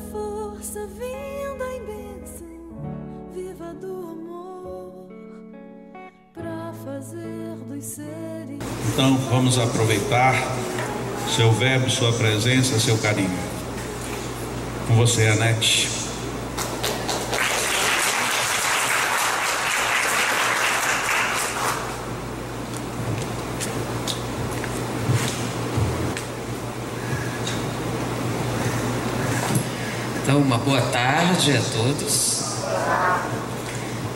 força vinda em bênção viva do amor pra fazer dos seres. Então vamos aproveitar seu verbo, sua presença, seu carinho. Com você, Anete. Então, uma boa tarde a todos.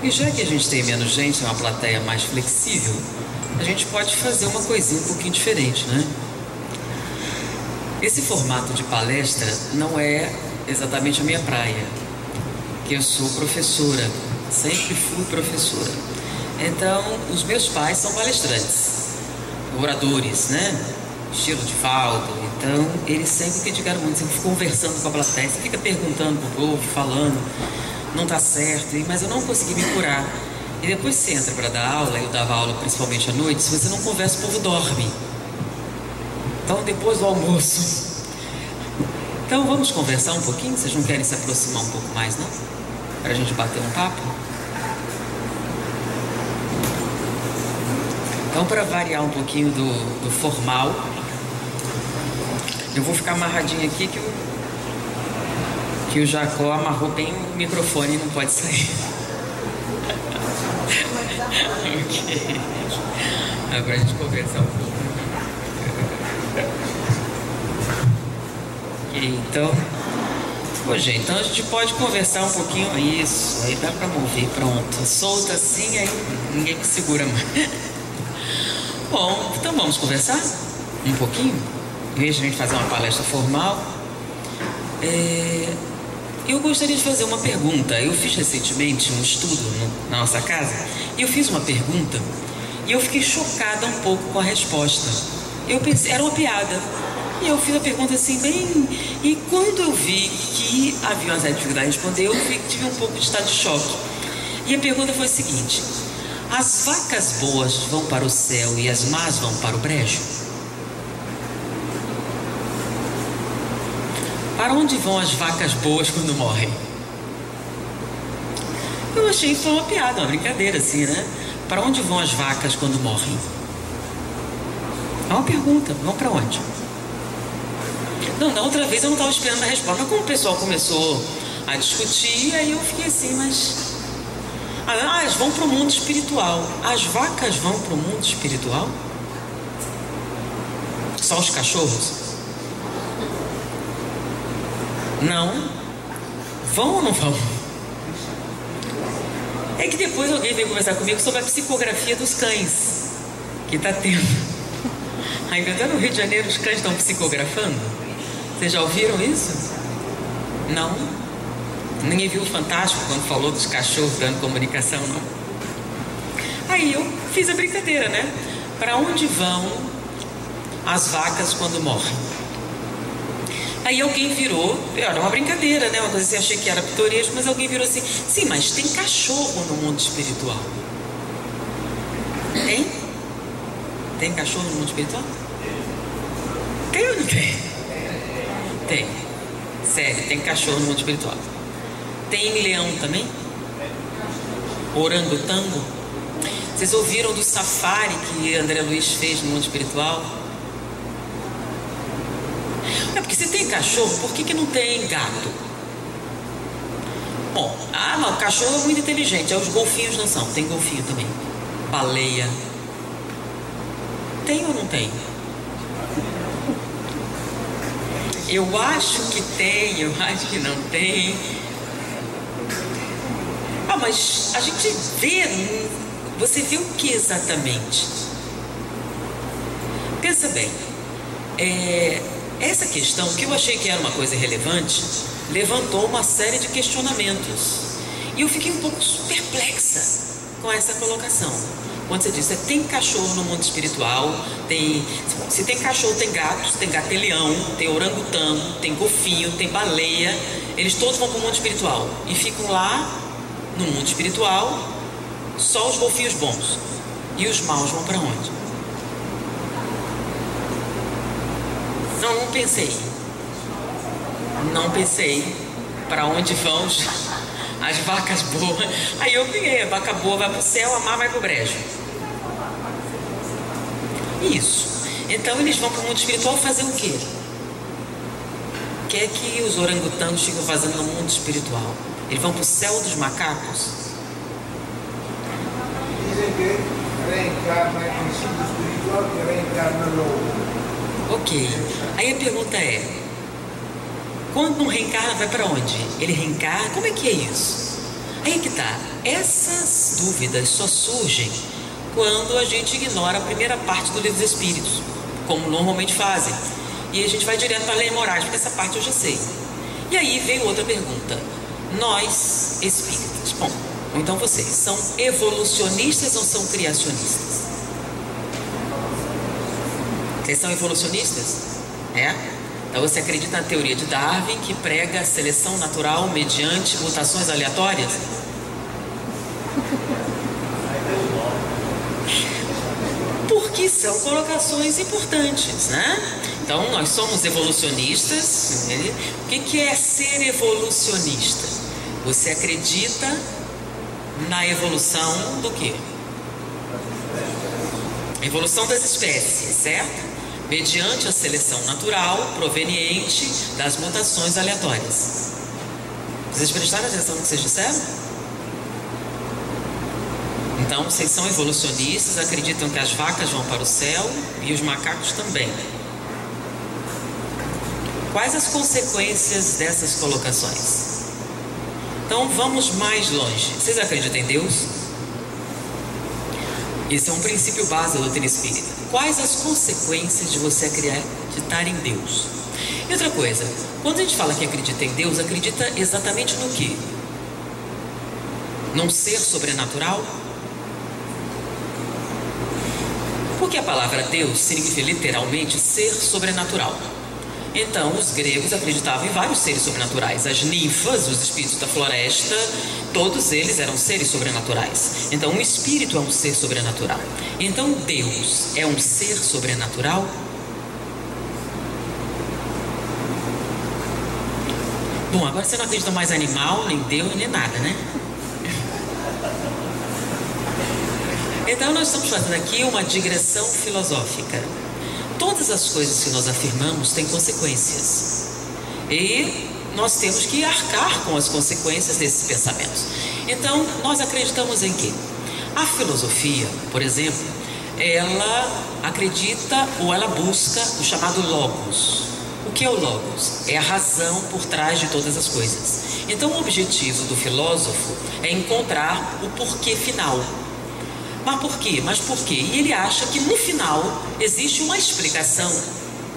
E já que a gente tem menos gente, é uma plateia mais flexível, a gente pode fazer uma coisinha um pouquinho diferente, né? Esse formato de palestra não é exatamente a minha praia, que eu sou professora, sempre fui professora. Então, os meus pais são palestrantes, oradores, né? Estilo de Valdo. Então, eles sempre criticaram muito, sempre ficam conversando com a plateia, você fica perguntando pro povo, falando, não tá certo, mas eu não consegui me curar. E depois você entra para dar aula, eu dava aula principalmente à noite, se você não conversa, o povo dorme. Então, depois do almoço. Então, vamos conversar um pouquinho? Vocês não querem se aproximar um pouco mais, não? Para a gente bater um papo? Então, para variar um pouquinho do formal, eu vou ficar amarradinho aqui que o Jacó amarrou bem o microfone e não pode sair. Ok. Agora a gente conversar um pouco. Então, gente, então a gente pode conversar um pouquinho. Isso, aí dá pra mover, pronto. Solta assim, aí ninguém me segura mais. Bom, então vamos conversar um pouquinho? Em vez de a gente fazer uma palestra formal, eu gostaria de fazer uma pergunta. Eu fiz recentemente um estudo na nossa casa e eu fiz uma pergunta e eu fiquei chocada um pouco com a resposta. Eu pensei, era uma piada. E eu fiz a pergunta assim, bem... E quando eu vi que havia uma certa dificuldade de responder, eu tive um pouco de estado de choque. E a pergunta foi a seguinte: as vacas boas vão para o céu e as más vão para o brejo? Para onde vão as vacas boas quando morrem? Eu achei isso uma piada, uma brincadeira assim, né? Para onde vão as vacas quando morrem? É uma pergunta, vão para onde? Não, da outra vez eu não estava esperando a resposta, mas como o pessoal começou a discutir, aí eu fiquei assim, mas... elas vão para o mundo espiritual. As vacas vão para o mundo espiritual? Só os cachorros? Não? Vão ou não vão? É que depois alguém veio conversar comigo sobre a psicografia dos cães, que está tendo. Ainda no Rio de Janeiro os cães estão psicografando. Vocês já ouviram isso? Não? Ninguém viu o Fantástico quando falou dos cachorros dando comunicação, não? Aí eu fiz a brincadeira, né? Para onde vão as vacas quando morrem? Aí alguém virou, era uma brincadeira, né? Uma coisa assim, achei que era pitoresco, mas alguém virou assim: sim, mas tem cachorro no mundo espiritual. Tem? Tem cachorro no mundo espiritual? Tem ou não tem? Tem. Sério, tem cachorro no mundo espiritual. Tem leão também? Orangotango? Vocês ouviram do safari que André Luiz fez no mundo espiritual? É porque se tem cachorro, por que não tem gato? Bom, não, o cachorro é muito inteligente, os golfinhos não são, tem golfinho também. Baleia. Tem ou não tem? Eu acho que tem, eu acho que não tem. Mas a gente vê, você vê o que exatamente? Pensa bem, essa questão, que eu achei que era uma coisa irrelevante, levantou uma série de questionamentos. E eu fiquei um pouco perplexa com essa colocação. Quando você diz, tem cachorro no mundo espiritual, se tem cachorro, tem gato, tem leão, tem orangotango, tem golfinho, tem baleia, eles todos vão para o mundo espiritual e ficam lá no mundo espiritual, só os golfinhos bons. E os maus vão para onde? Não pensei. para onde vão as vacas boas. Aí eu peguei, a vaca boa vai para o céu, a má vai para o brejo. Isso. Então eles vão para o mundo espiritual fazer o quê? O que é que os orangotangos ficam fazendo no mundo espiritual? Eles vão para o céu dos macacos? Dizem que reencarna em princípio espiritual, que reencarna no... Ok. Aí a pergunta é, quando não reencarna, vai para onde? Ele reencarna? Como é que é isso? Aí que tá. Essas dúvidas só surgem quando a gente ignora a primeira parte do livro dos Espíritos, como normalmente fazem. E a gente vai direto para a lei morais, porque essa parte eu já sei. E aí veio outra pergunta. Nós, espíritas, bom, ou então vocês, são evolucionistas ou são criacionistas? Vocês são evolucionistas? É? Então você acredita na teoria de Darwin, que prega a seleção natural mediante mutações aleatórias? Porque são colocações importantes, né? Então nós somos evolucionistas. O que é ser evolucionista? Você acredita na evolução do quê? Evolução das espécies, certo? Mediante a seleção natural proveniente das mutações aleatórias. Vocês prestaram atenção no que vocês disseram? Então, vocês são evolucionistas, acreditam que as vacas vão para o céu e os macacos também. Quais as consequências dessas colocações? Então, vamos mais longe. Vocês acreditam em Deus? Esse é um princípio base da doutrina espírita. Quais as consequências de você acreditar em Deus? E outra coisa, quando a gente fala que acredita em Deus, acredita exatamente no quê? Num ser sobrenatural? Porque a palavra Deus significa literalmente ser sobrenatural. Então, os gregos acreditavam em vários seres sobrenaturais. As ninfas, os espíritos da floresta, todos eles eram seres sobrenaturais. Então, um espírito é um ser sobrenatural. Então, Deus é um ser sobrenatural? Bom, agora você não acredita mais em animal, nem Deus, nem nada, né? Então, nós estamos fazendo aqui uma digressão filosófica. Todas as coisas que nós afirmamos têm consequências. E nós temos que arcar com as consequências desses pensamentos. Então, nós acreditamos em quê? A filosofia, por exemplo, ela acredita ou ela busca o chamado logos. O que é o logos? É a razão por trás de todas as coisas. Então, o objetivo do filósofo é encontrar o porquê final. Mas por quê? Mas por quê? E ele acha que no final existe uma explicação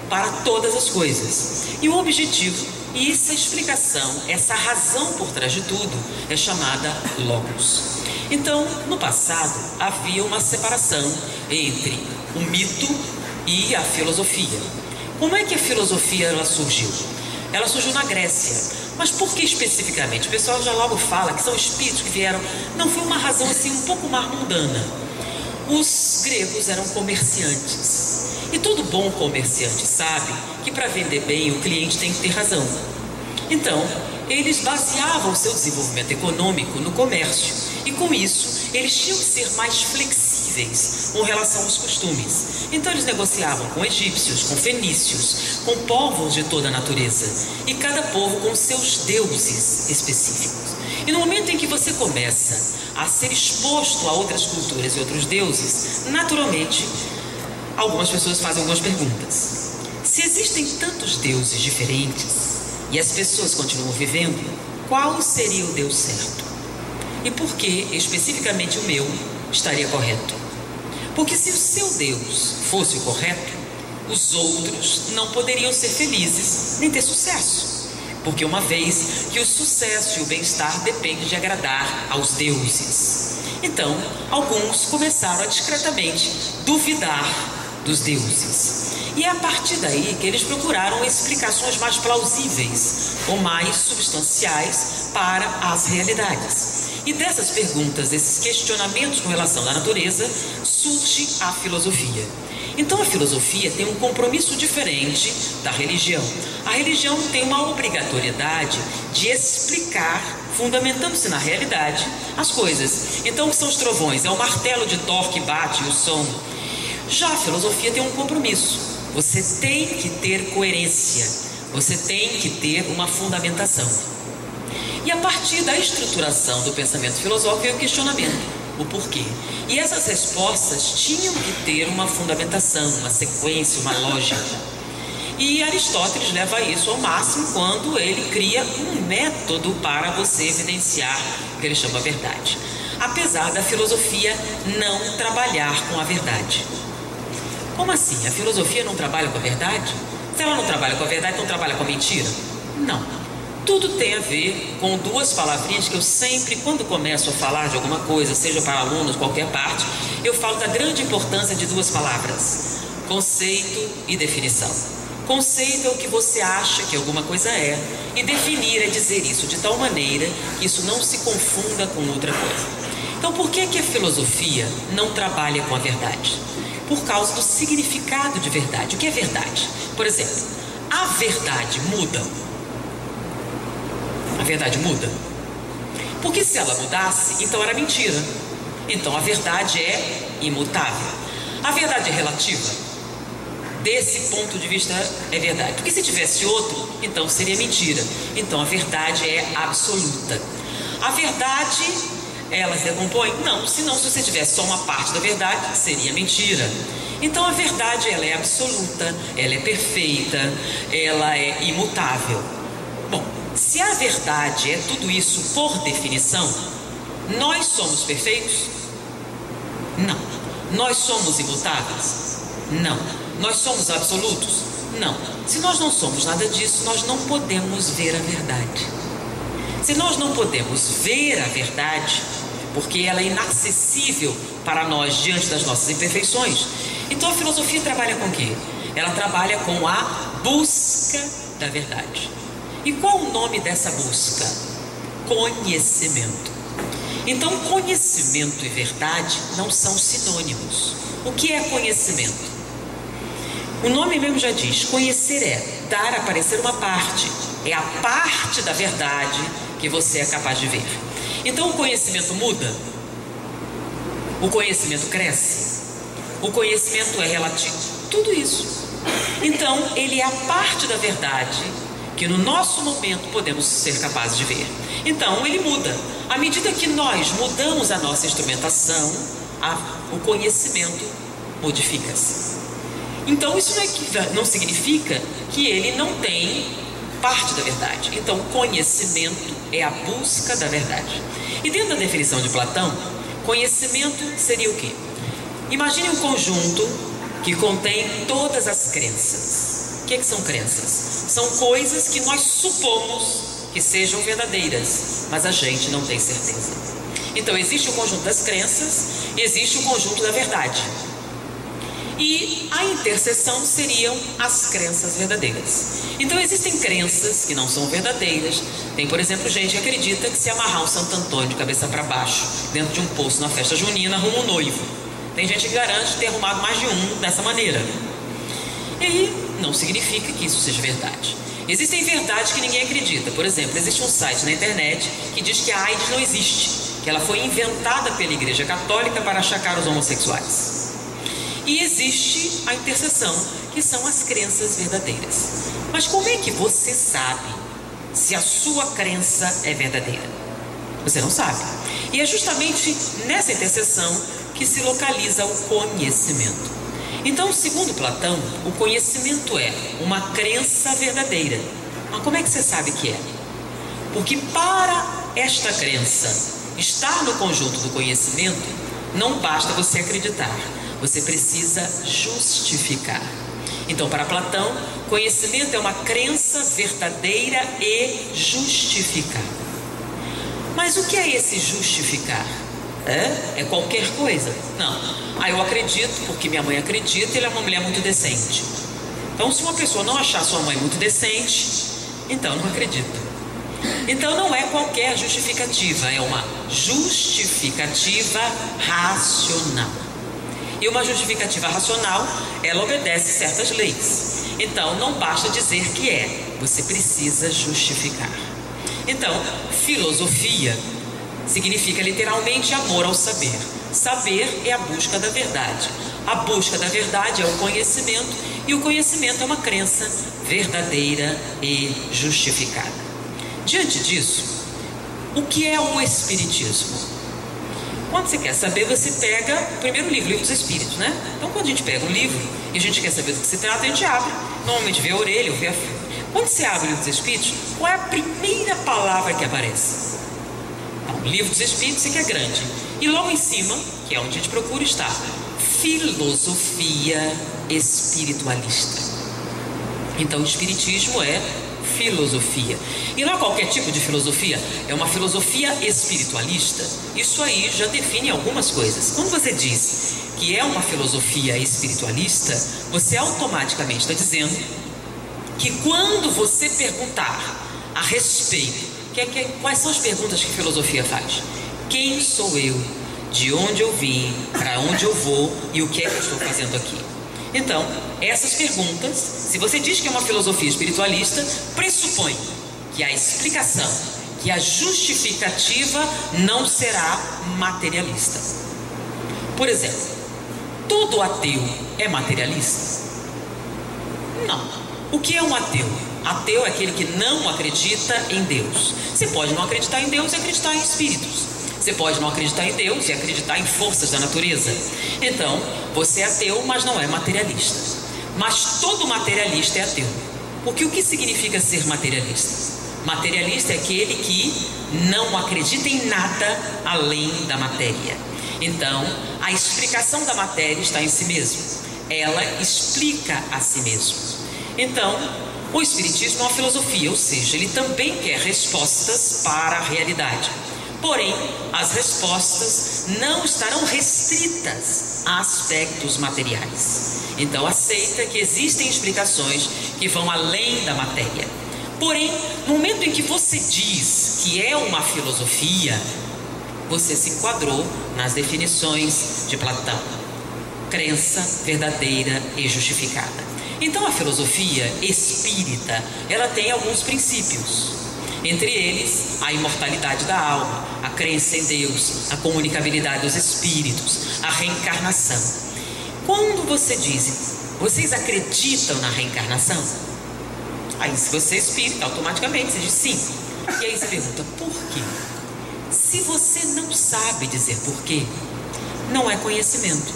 para todas as coisas. E o objetivo, e essa explicação, essa razão por trás de tudo, é chamada logos. Então, no passado, havia uma separação entre o mito e a filosofia. Como é que a filosofia ela surgiu? Ela surgiu na Grécia. Mas por que especificamente? O pessoal já logo fala que são espíritos que vieram. Não, foi uma razão assim um pouco mais mundana. Os gregos eram comerciantes. E todo bom comerciante sabe que para vender bem o cliente tem que ter razão. Então, eles baseavam o seu desenvolvimento econômico no comércio. E com isso, eles tinham que ser mais flexíveis com relação aos costumes. Então eles negociavam com egípcios, com fenícios, com povos de toda a natureza. E cada povo com seus deuses específicos. E no momento em que você começa a ser exposto a outras culturas e outros deuses, naturalmente, algumas pessoas fazem algumas perguntas. Se existem tantos deuses diferentes e as pessoas continuam vivendo, qual seria o Deus certo? E por que, especificamente o meu, estaria correto? Porque se o seu Deus fosse o correto, os outros não poderiam ser felizes nem ter sucesso. Porque uma vez que o sucesso e o bem-estar dependem de agradar aos deuses. Então, alguns começaram a discretamente duvidar dos deuses. E é a partir daí que eles procuraram explicações mais plausíveis ou mais substanciais para as realidades. E dessas perguntas, desses questionamentos com relação à natureza, surge a filosofia. Então a filosofia tem um compromisso diferente da religião. A religião tem uma obrigatoriedade de explicar, fundamentando-se na realidade, as coisas. Então, o que são os trovões? É o martelo de Thor que bate o som. Já a filosofia tem um compromisso. Você tem que ter coerência, você tem que ter uma fundamentação. E a partir da estruturação do pensamento filosófico vem o questionamento, o porquê. E essas respostas tinham que ter uma fundamentação, uma sequência, uma lógica. E Aristóteles leva isso ao máximo quando ele cria um método para você evidenciar o que ele chama verdade. Apesar da filosofia não trabalhar com a verdade. Como assim? A filosofia não trabalha com a verdade? Se ela não trabalha com a verdade, não trabalha com a mentira? Não. Tudo tem a ver com duas palavrinhas que eu sempre, quando começo a falar de alguma coisa, seja para alunos, qualquer parte, eu falo da grande importância de duas palavras: conceito e definição. Conceito é o que você acha que alguma coisa é, e definir é dizer isso de tal maneira que isso não se confunda com outra coisa. Então, por que a filosofia não trabalha com a verdade? Por causa do significado de verdade. O que é verdade? Por exemplo, a verdade muda. A verdade muda. Porque se ela mudasse, então era mentira. Então a verdade é imutável. A verdade é relativa. Desse ponto de vista é verdade. Porque se tivesse outro, então seria mentira. Então a verdade é absoluta. A verdade, ela se decompõe? Não, senão se você tivesse só uma parte da verdade, seria mentira. Então a verdade, ela é absoluta, ela é perfeita, ela é imutável. Bom, se a verdade é tudo isso por definição, nós somos perfeitos? Não. Nós somos imutáveis? Não. Nós somos absolutos? Não. Se nós não somos nada disso, nós não podemos ver a verdade. Se nós não podemos ver a verdade, porque ela é inacessível para nós diante das nossas imperfeições, então a filosofia trabalha com o quê? Ela trabalha com a busca da verdade. E qual o nome dessa busca? Conhecimento. Então, conhecimento e verdade não são sinônimos. O que é conhecimento? O nome mesmo já diz, conhecer é dar a parecer uma parte. É a parte da verdade que você é capaz de ver. Então o conhecimento muda? O conhecimento cresce? O conhecimento é relativo? Tudo isso. Então ele é a parte da verdade que no nosso momento podemos ser capazes de ver. Então ele muda. À medida que nós mudamos a nossa instrumentação, o conhecimento modifica-se. Então isso não significa que ele não tem parte da verdade. Então conhecimento é a busca da verdade. E dentro da definição de Platão, conhecimento seria o quê? Imagine um conjunto que contém todas as crenças. O que são crenças? São coisas que nós supomos que sejam verdadeiras, mas a gente não tem certeza. Então existe o conjunto das crenças e existe o conjunto da verdade. E a interseção seriam as crenças verdadeiras. Então existem crenças que não são verdadeiras. Tem, por exemplo, gente que acredita que se amarrar um Santo Antônio de cabeça para baixo dentro de um poço na festa junina, arruma um noivo. Tem gente que garante ter arrumado mais de um dessa maneira. E aí não significa que isso seja verdade. Existem verdades que ninguém acredita. Por exemplo, existe um site na internet que diz que a AIDS não existe, que ela foi inventada pela Igreja Católica para achacar os homossexuais. E existe a interseção, que são as crenças verdadeiras. Mas como é que você sabe se a sua crença é verdadeira? Você não sabe. E é justamente nessa interseção que se localiza o conhecimento. Então, segundo Platão, o conhecimento é uma crença verdadeira. Mas como é que você sabe que é? Porque para esta crença estar no conjunto do conhecimento, não basta você acreditar. Você precisa justificar. Então, para Platão, conhecimento é uma crença verdadeira e justificar. Mas o que é esse justificar? É qualquer coisa? Não. Eu acredito porque minha mãe acredita e ela é uma mulher muito decente. Então, se uma pessoa não achar sua mãe muito decente, então não acredita. Então não é qualquer justificativa, é uma justificativa racional. E uma justificativa racional, ela obedece certas leis. Então não basta dizer que é. você precisa justificar. Então, filosofia significa literalmente amor ao saber. Saber é a busca da verdade. A busca da verdade é o conhecimento, e o conhecimento é uma crença verdadeira e justificada. Diante disso, o que é o Espiritismo? Quando você quer saber, você pega o primeiro livro, o Livro dos Espíritos, né? Então, quando a gente pega um livro e a gente quer saber do que se trata, a gente abre. Normalmente vê a orelha ou vê a fila. Quando você abre o Livro dos Espíritos, qual é a primeira palavra que aparece? Então, o Livro dos Espíritos é que é grande. E logo em cima, que é onde a gente procura, está filosofia espiritualista. Então, o Espiritismo é filosofia. E não é qualquer tipo de filosofia, é uma filosofia espiritualista. Isso aí já define algumas coisas. Quando você diz que é uma filosofia espiritualista, você automaticamente está dizendo que quando você perguntar a respeito, quais são as perguntas que a filosofia faz? Quem sou eu? De onde eu vim? Para onde eu vou? E o que é que eu estou fazendo aqui? Então, essas perguntas, se você diz que é uma filosofia espiritualista, pressupõe que a explicação, que a justificativa não será materialista. Por exemplo, todo ateu é materialista? Não. O que é um ateu? Ateu é aquele que não acredita em Deus. Você pode não acreditar em Deus e acreditar em espíritos. Você pode não acreditar em Deus e acreditar em forças da natureza. Então, você é ateu, mas não é materialista. Mas todo materialista é ateu. Porque o que significa ser materialista? Materialista é aquele que não acredita em nada além da matéria. Então, a explicação da matéria está em si mesmo. Ela explica a si mesmo. Então, o Espiritismo é uma filosofia, ou seja, ele também quer respostas para a realidade. Porém, as respostas não estarão restritas a aspectos materiais. Então, aceita que existem explicações que vão além da matéria. Porém, no momento em que você diz que é uma filosofia, você se enquadrou nas definições de Platão: crença verdadeira e justificada. Então, a filosofia espírita, ela tem alguns princípios. Entre eles, a imortalidade da alma, a crença em Deus, a comunicabilidade dos espíritos, a reencarnação. Quando você diz, vocês acreditam na reencarnação? Aí, se você é espírita, automaticamente você diz sim. E aí você pergunta, por quê? Se você não sabe dizer por quê, não é conhecimento,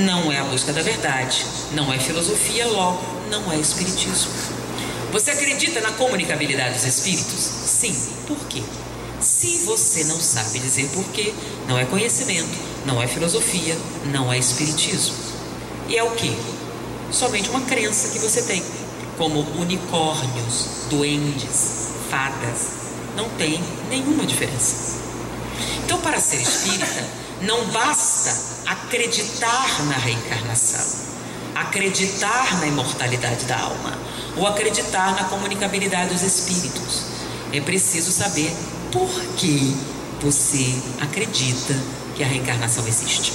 não é a busca da verdade, não é filosofia, logo não é espiritismo. Você acredita na comunicabilidade dos espíritos? Sim. Por quê? Se você não sabe dizer por quê, não é conhecimento, não é filosofia, não é espiritismo. E é o quê? Somente uma crença que você tem. Como unicórnios, duendes, fadas. Não tem nenhuma diferença. Então, para ser espírita, não basta acreditar na reencarnação, acreditar na imortalidade da alma, ou acreditar na comunicabilidade dos espíritos. É preciso saber por que você acredita que a reencarnação existe.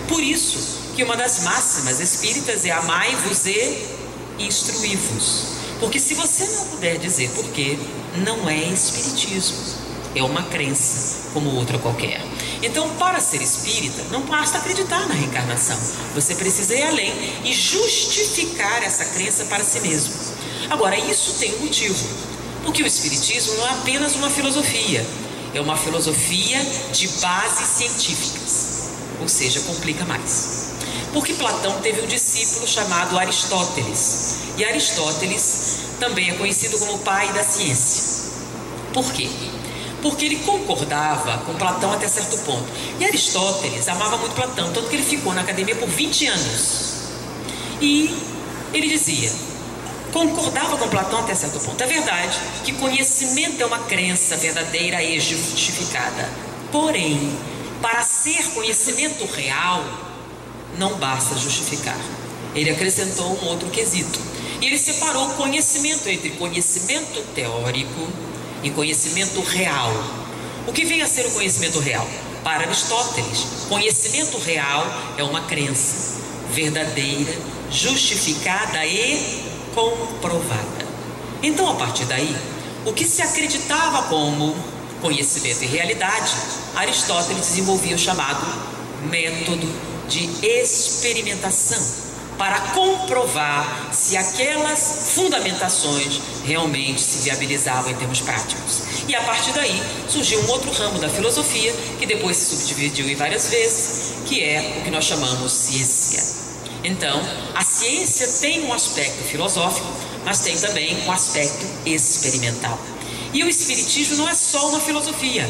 Por isso que uma das máximas espíritas é amai-vos e instruí-vos. Porque se você não puder dizer por quê, não é espiritismo, é uma crença como outra qualquer. Então, para ser espírita, não basta acreditar na reencarnação. Você precisa ir além e justificar essa crença para si mesmo. Agora, isso tem um motivo. Porque o espiritismo não é apenas uma filosofia. É uma filosofia de bases científicas. Ou seja, complica mais. Porque Platão teve um discípulo chamado Aristóteles. E Aristóteles também é conhecido como o pai da ciência. Por quê? Porque ele concordava com Platão até certo ponto. E Aristóteles amava muito Platão, tanto que ele ficou na academia por 20 anos. E ele dizia, concordava com Platão até certo ponto. É verdade que conhecimento é uma crença verdadeira e justificada. Porém, para ser conhecimento real, não basta justificar. Ele acrescentou um outro quesito. E ele separou o conhecimento entre conhecimento teórico e conhecimento real. O que vem a ser o conhecimento real? Para Aristóteles, conhecimento real é uma crença verdadeira, justificada e comprovada. Então, a partir daí, o que se acreditava como conhecimento e realidade, Aristóteles desenvolvia o chamado método de experimentação, para comprovar se aquelas fundamentações realmente se viabilizavam em termos práticos. E a partir daí surgiu um outro ramo da filosofia, que depois se subdividiu em várias vezes, que é o que nós chamamos ciência. Então, a ciência tem um aspecto filosófico, mas tem também um aspecto experimental. E o espiritismo não é só uma filosofia,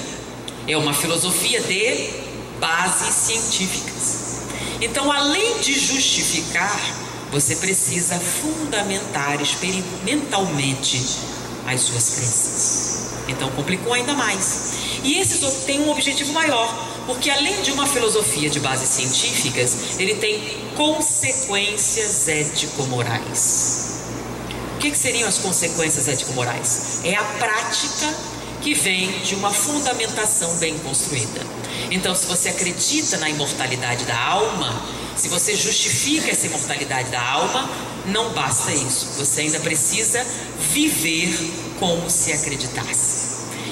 é uma filosofia de bases científicas. Então, além de justificar, você precisa fundamentar experimentalmente as suas crenças. Então, complicou ainda mais. E esse tem um objetivo maior, porque além de uma filosofia de bases científicas, ele tem consequências ético-morais. O que seriam as consequências ético-morais? É a prática que vem de uma fundamentação bem construída. Então, se você acredita na imortalidade da alma, se você justifica essa imortalidade da alma, não basta isso. Você ainda precisa viver como se acreditasse.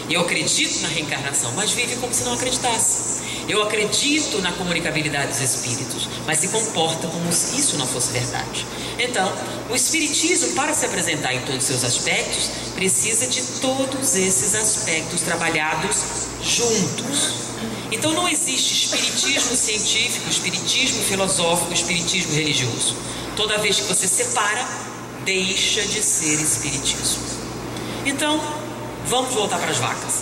Eu acredito na reencarnação, mas vive como se não acreditasse. Eu acredito na comunicabilidade dos espíritos, mas se comporta como se isso não fosse verdade. Então, o espiritismo, para se apresentar em todos os seus aspectos, precisa de todos esses aspectos trabalhados juntos. Então, não existe espiritismo científico, espiritismo filosófico, espiritismo religioso. Toda vez que você separa, deixa de ser espiritismo. Então, vamos voltar para as vacas.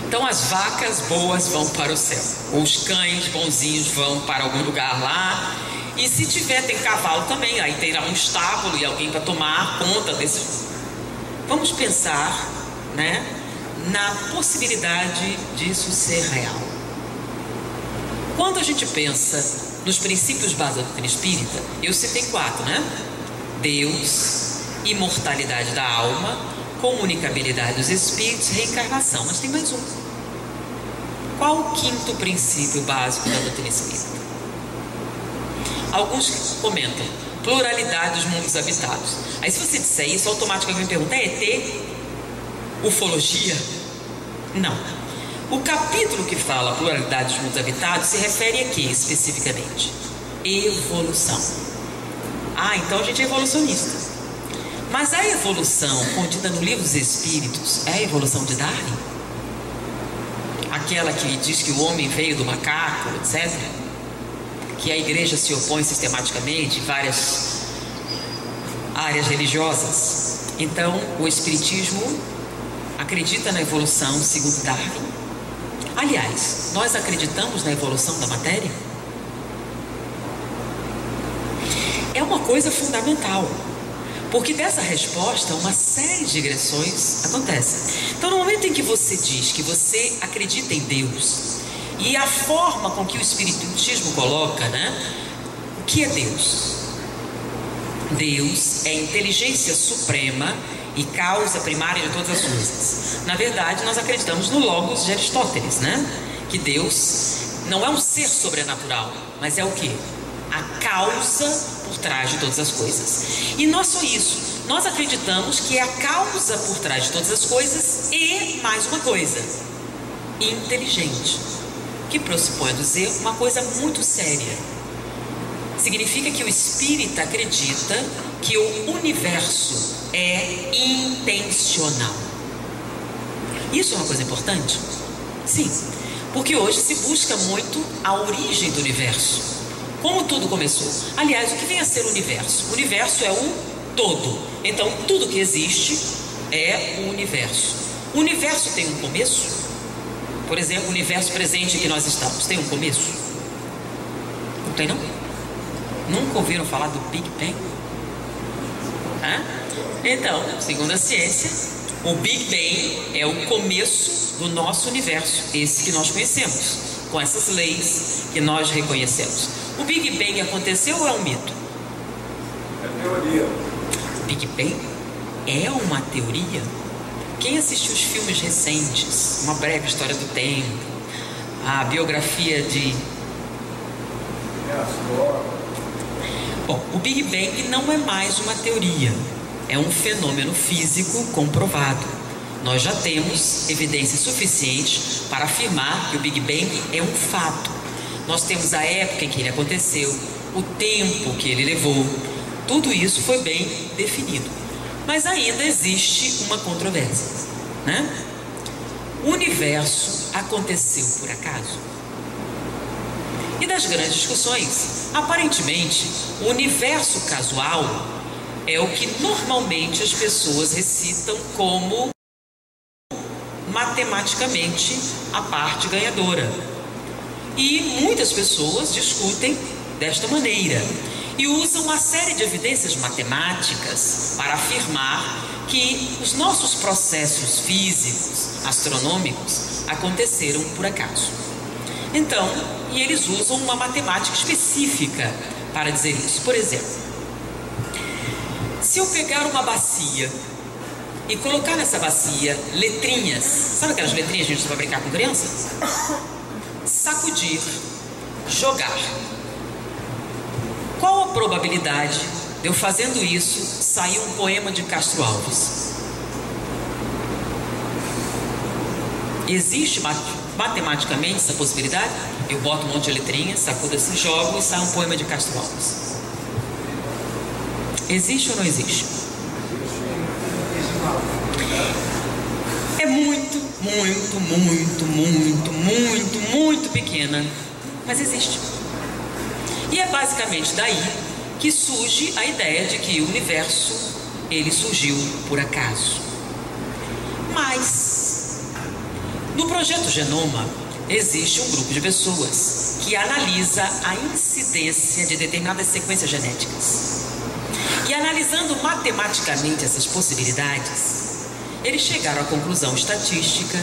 Então, as vacas boas vão para o céu, os cães bonzinhos vão para algum lugar lá. E se tiver, tem cavalo também, aí terá um estábulo e alguém para tomar conta desse. Vamos pensar, né, na possibilidade disso ser real. Quando a gente pensa nos princípios básicos da doutrina espírita, eu citei 4, né? Deus, imortalidade da alma, comunicabilidade dos espíritos, reencarnação. Mas tem mais um. Qual o 5º princípio básico da doutrina espírita? Alguns comentam pluralidade dos mundos habitados. Aí, se você disser isso, automaticamente me pergunta: é ET? Ufologia? Não. O capítulo que fala pluralidade dos mundos habitados se refere a quê especificamente? Evolução. Ah, então a gente é evolucionista. Mas a evolução contida no Livro dos Espíritos é a evolução de Darwin? Aquela que diz que o homem veio do macaco, etc., que a igreja se opõe sistematicamente em várias áreas religiosas. Então, o espiritismo acredita na evolução segundo Darwin. Aliás, nós acreditamos na evolução da matéria? É uma coisa fundamental, porque dessa resposta uma série de digressões acontecem. Então, no momento em que você diz que você acredita em Deus, e a forma com que o espiritismo coloca, né? O que é Deus? Deus é inteligência suprema e causa primária de todas as coisas. Na verdade, nós acreditamos no Logos de Aristóteles, né? Que Deus não é um ser sobrenatural, mas é o quê? A causa por trás de todas as coisas. E não só isso, nós acreditamos que é a causa por trás de todas as coisas e mais uma coisa: inteligente. Que pressupõe dizer uma coisa muito séria. Significa que o espírita acredita que o universo é intencional. Isso é uma coisa importante? Sim, porque hoje se busca muito a origem do universo. Como tudo começou? Aliás, o que vem a ser o universo? O universo é um todo. Então, tudo que existe é o universo. O universo tem um começo? Por exemplo, o universo presente em que nós estamos tem um começo? Não tem, não? Nunca ouviram falar do Big Bang? Então, segundo a ciência, o Big Bang é o começo do nosso universo, esse que nós conhecemos, com essas leis que nós reconhecemos. O Big Bang aconteceu ou é um mito? É teoria. Big Bang é uma teoria? Quem assistiu os filmes recentes, Uma Breve História do Tempo, a biografia de... Bom, o Big Bang não é mais uma teoria, é um fenômeno físico comprovado. Nós já temos evidências suficientes para afirmar que o Big Bang é um fato. Nós temos a época em que ele aconteceu, o tempo que ele levou. Tudo isso foi bem definido. Mas ainda existe uma controvérsia, né? O universo aconteceu por acaso? E das grandes discussões, aparentemente, o universo casual é o que normalmente as pessoas recitam como matematicamente a parte ganhadora. E muitas pessoas discutem desta maneira e usam uma série de evidências matemáticas para afirmar que os nossos processos físicos, astronômicos, aconteceram por acaso. Então, e eles usam uma matemática específica para dizer isso. Por exemplo, se eu pegar uma bacia e colocar nessa bacia letrinhas, sabe aquelas letrinhas que a gente usa para brincar com crianças? Sacudir, jogar. Qual a probabilidade de eu fazendo isso sair um poema de Castro Alves? Existe matematicamente essa possibilidade? Eu boto um monte de letrinhas, sacudo assim, jogo e sai um poema de Castro Alves. Existe ou não existe? É muito pequena, mas existe. E é basicamente daí que surge a ideia de que o universo, ele surgiu por acaso. Mas no projeto Genoma existe um grupo de pessoas que analisa a incidência de determinadas sequências genéticas. E analisando matematicamente essas possibilidades, eles chegaram à conclusão estatística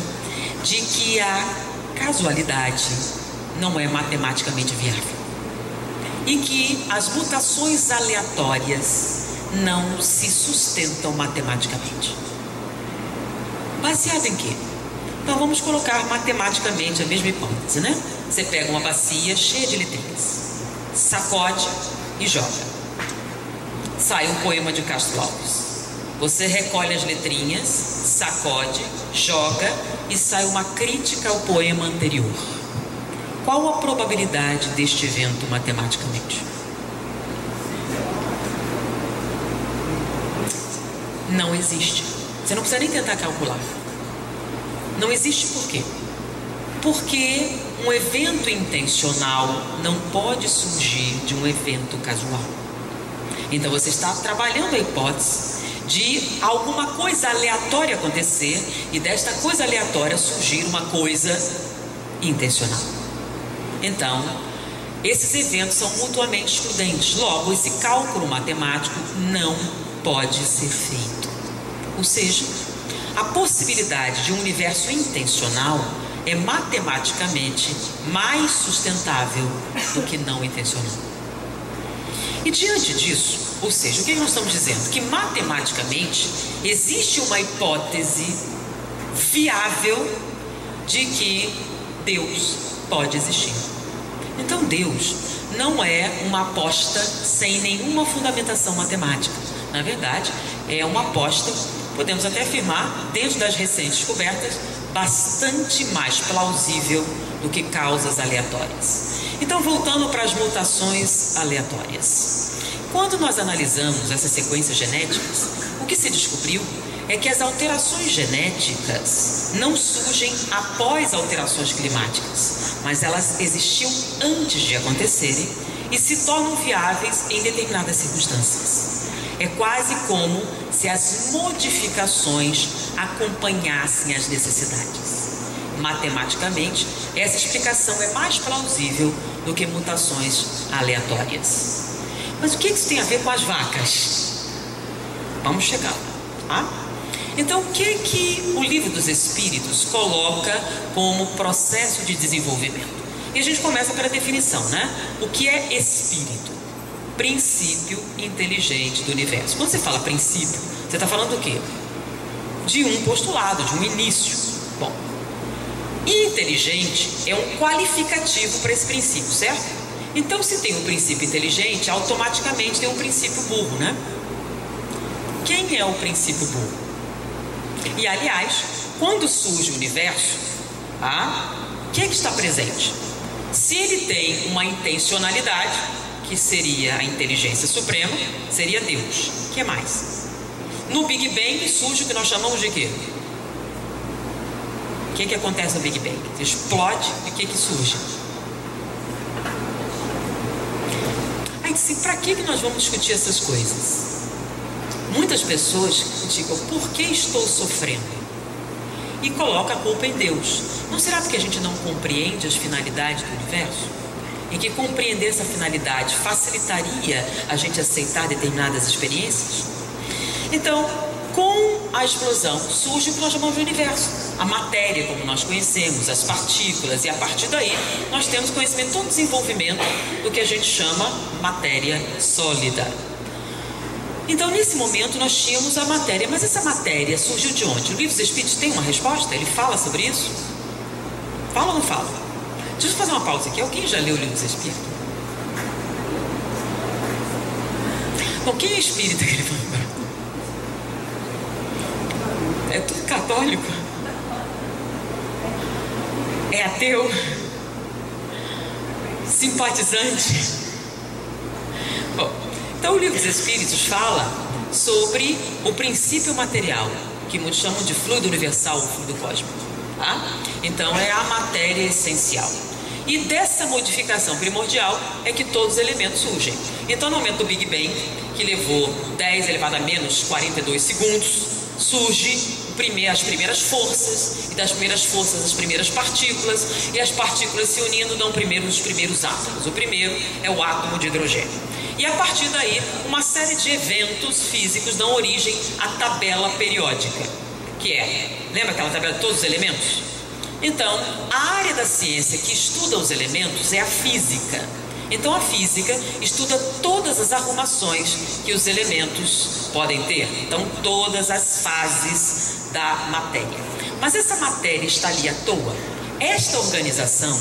de que a casualidade não é matematicamente viável e que as mutações aleatórias não se sustentam matematicamente. Baseado em quê? Então vamos colocar matematicamente a mesma hipótese, né? Você pega uma bacia cheia de letrinhas, sacode e joga. Sai um poema de Castro Alves. Você recolhe as letrinhas, sacode, joga e sai uma crítica ao poema anterior. Qual a probabilidade deste evento matematicamente? Não existe. Você não precisa nem tentar calcular. Não existe por quê? Porque um evento intencional não pode surgir de um evento casual. Então você está trabalhando a hipótese de alguma coisa aleatória acontecer e desta coisa aleatória surgir uma coisa intencional. Então, esses eventos são mutuamente excludentes. Logo, esse cálculo matemático não pode ser feito. Ou seja, a possibilidade de um universo intencional é matematicamente mais sustentável do que não intencional. E diante disso, ou seja, o que nós estamos dizendo? Que matematicamente existe uma hipótese viável de que Deus pode existir. Então Deus não é uma aposta sem nenhuma fundamentação matemática. Na verdade, é uma aposta, podemos até afirmar, dentro das recentes descobertas, bastante mais plausível do que causas aleatórias. Então, voltando para as mutações aleatórias. Quando nós analisamos essas sequências genéticas, o que se descobriu é que as alterações genéticas não surgem após alterações climáticas, mas elas existiam antes de acontecerem e se tornam viáveis em determinadas circunstâncias. É quase como se as modificações acompanhassem as necessidades. Matematicamente, essa explicação é mais plausível do que mutações aleatórias. Mas o que isso tem a ver com as vacas? Vamos chegar lá, tá? Então, o que o Livro dos Espíritos coloca como processo de desenvolvimento? E a gente começa pela definição, né? O que é espírito? Princípio inteligente do universo. Quando você fala princípio, você está falando do quê? De um postulado, de um início. Bom, inteligente é um qualificativo para esse princípio, certo? Então, se tem um princípio inteligente, automaticamente tem um princípio burro, né? quem é o princípio burro? E aliás, quando surge o universo, o que é que está presente? Se ele tem uma intencionalidade, que seria a inteligência suprema, seria Deus. O que mais? No Big Bang surge o que nós chamamos de quê? O que acontece no Big Bang? Explode e o que surge? Aí disse, para que nós vamos discutir essas coisas? Muitas pessoas criticam, por que estou sofrendo? E coloca a culpa em Deus. Não será porque a gente não compreende as finalidades do universo? E que compreender essa finalidade facilitaria a gente aceitar determinadas experiências? Então, com a explosão surge o que nós chamamos de universo, a matéria como nós conhecemos, as partículas, e a partir daí nós temos conhecimento, todo o desenvolvimento do que a gente chama matéria sólida. Então, nesse momento nós tínhamos a matéria, mas essa matéria surgiu de onde? O Livro dos Espíritos tem uma resposta? Ele fala sobre isso? Fala ou não fala? Deixa eu fazer uma pausa aqui. Alguém já leu o Livro dos Espíritos? Bom, quem é espírita que ele vai lembrar? É tudo católico? É ateu? Simpatizante? Bom, então o Livro dos Espíritos fala sobre o princípio material, que muitos chamam de fluido universal, fluido cósmico. Então é a matéria essencial. E dessa modificação primordial é que todos os elementos surgem. Então no momento do Big Bang, que levou 10 elevado a menos 42 segundos, surge as primeiras forças, e das primeiras forças as primeiras partículas, e as partículas se unindo dão os primeiros átomos. O primeiro é o átomo de hidrogênio. E a partir daí, uma série de eventos físicos dão origem à tabela periódica, que lembra aquela tabela de todos os elementos? Então, a área da ciência que estuda os elementos é a física. Então a física estuda todas as arrumações que os elementos podem ter. Então todas as fases da matéria. Mas essa matéria está ali à toa? Esta organização,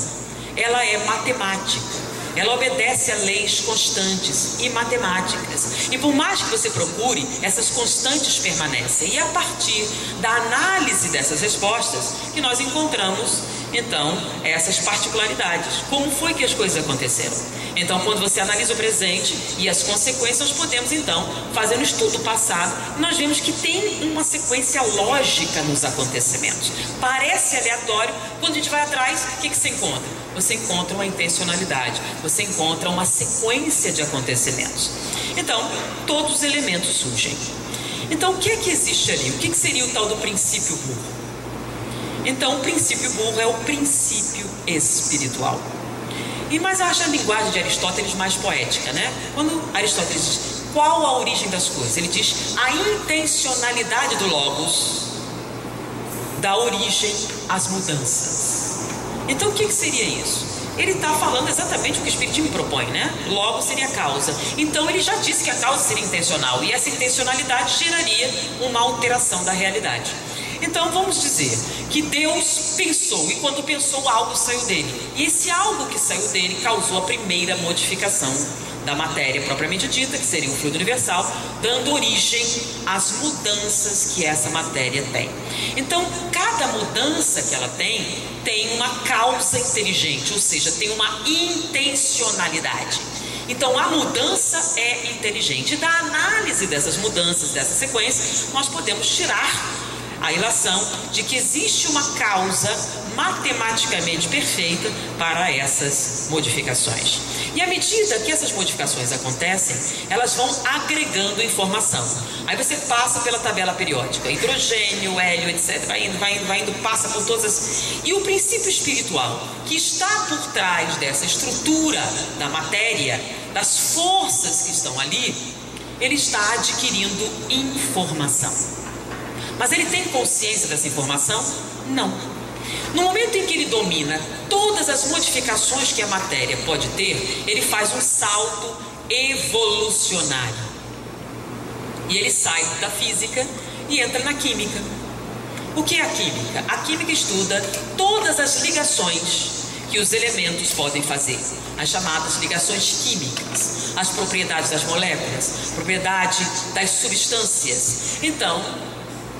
ela é matemática. Ela obedece a leis constantes e matemáticas. E por mais que você procure, essas constantes permanecem. E a partir da análise dessas respostas que nós encontramos, então, essas particularidades. Como foi que as coisas aconteceram? Então, quando você analisa o presente e as consequências, nós podemos, então, fazer um estudo passado. Nós vemos que tem uma sequência lógica nos acontecimentos. Parece aleatório, quando a gente vai atrás, o que você encontra? Você encontra uma intencionalidade, você encontra uma sequência de acontecimentos. Então, todos os elementos surgem. Então, o que é que existe ali? O que seria o tal do princípio burro? Então, o princípio burro é o princípio espiritual. Mas eu acho a linguagem de Aristóteles mais poética, né? Quando Aristóteles diz qual a origem das coisas, ele diz a intencionalidade do Logos dá origem às mudanças. Então, o que seria isso? Ele está falando exatamente o que o Espiritismo propõe, né? Logo seria a causa. Então ele já disse que a causa seria intencional, e essa intencionalidade geraria uma alteração da realidade. Então vamos dizer que Deus pensou, e quando pensou, algo saiu dele. E esse algo que saiu dele causou a primeira modificação da matéria propriamente dita, que seria um fluido universal, dando origem às mudanças que essa matéria tem. Então, cada mudança que ela tem uma causa inteligente, ou seja, tem uma intencionalidade. Então, a mudança é inteligente. E da análise dessas mudanças, dessa sequência, nós podemos tirar a ilação de que existe uma causa matematicamente perfeita para essas modificações. E à medida que essas modificações acontecem, elas vão agregando informação. Aí você passa pela tabela periódica, hidrogênio, hélio, etc. Vai indo, passa por todas as... E o princípio espiritual que está por trás dessa estrutura da matéria, das forças que estão ali, ele está adquirindo informação. Mas ele tem consciência dessa informação? Não. No momento em que ele domina todas as modificações que a matéria pode ter, ele faz um salto evolucionário. E ele sai da física e entra na química. O que é a química? A química estuda todas as ligações que os elementos podem fazer, as chamadas ligações químicas, as propriedades das moléculas, propriedade das substâncias. Então,